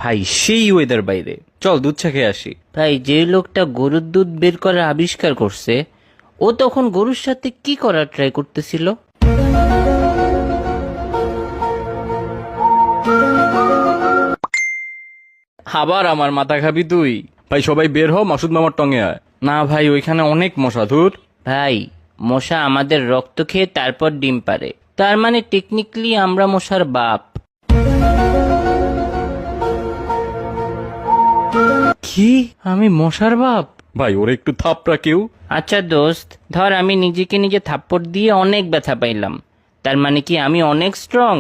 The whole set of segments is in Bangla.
ভাই সেই ওয়েদার বাইরে, চল দুধ চা খেয়ে আসি। ভাই যে লোকটা গরুর দুধ বের করার আবিষ্কার করছে, ও তখন গরুর সাথে কি করার ট্রাই করতেছিল? আবার আমার মাথা খাবি তুই? ভাই সবাই বের হ, মাসুদ মামার টঙে আয়। না ভাই, ওইখানে অনেক মশা, ধুর। ভাই মশা আমাদের রক্ত খেয়ে তারপর ডিম পারে, তার মানে টেকনিক্যালি আমরা মশার বাপ। কি? আমি মশার বাপ? ভাই ওরে একটু থাপড়া কেউ। আচ্ছা দোস্ত, ধর আমি নিজেকে নিজে থাপ্পড় দিয়ে অনেক ব্যথা পাইলাম, তার মানে কি আমি অনেক স্ট্রং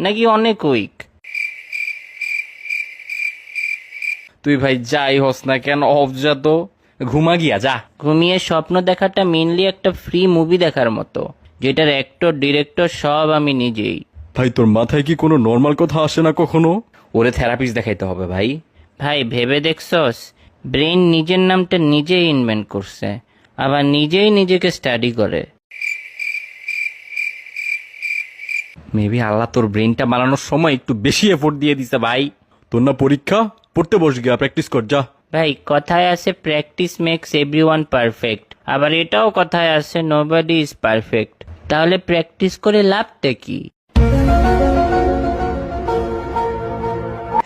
নাকি অনেক উইক? তুই ভাই যাই হস না কেন, অফ যা তো, ঘুমা গিয়া যা। ঘুমিয়ে স্বপ্ন দেখাটা মেনলি একটা ফ্রি মুভি দেখার মতো, যেটার অ্যাক্টর ডিরেক্টর সব আমি নিজেই। ভাই তোর মাথায় কি কোনো নর্মাল কথা আসে না কখনো? ওরে থেরাপিস্ট দেখাইতে হবে ভাই। ভাই ভেবে দেখছস, ব্রেন নিজের নামটা নিজেই ইনভেন্ট করছে, আবার নিজেই নিজেকে স্টাডি করে। মেবি আল্লাহ তোর ব্রেনটা বানানোর সময় একটু বেশি এফোর্ট দিয়ে দিছে ভাই। তোর না পরীক্ষা, পড়তে বস গিয়া, প্র্যাকটিস কর যা। ভাই কথায় আছে প্র্যাকটিস মেক্স এভরিওয়ান পারফেক্ট, আবার এটাও কথায় আছে নোবডি ইজ পারফেক্ট। তাহলে প্র্যাকটিস করে লাভটা কি?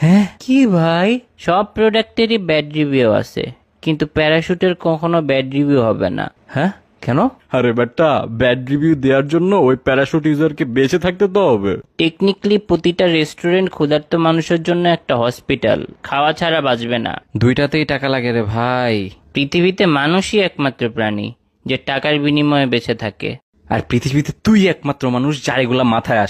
হ্যাঁ কি ভাই, সব প্রোডাক্টেরই ব্যাড রিভিউ আছে, কিন্তু প্যারাশুটের কখনো ব্যাড রিভিউ হবে না। হ্যাঁ, কেন? আরে বেটা, ব্যাড রিভিউ দেওয়ার জন্য ওই প্যারাশুট ইউজারকে বেঁচে থাকতে তো হবে। টেকনিক্যালি প্রতিটা রেস্টুরেন্ট ক্ষুধার্ত মানুষের জন্য একটা হসপিটাল, খাওয়া ছাড়া বাঁচবে না। দুইটাতেই টাকা লাগে রে ভাই। পৃথিবীতে মানুষই একমাত্র প্রাণী যে টাকার বিনিময়ে বেঁচে থাকে। আর পৃথিবীতে তুই একমাত্র মানুষ যার এগুলা মাথায় আসে।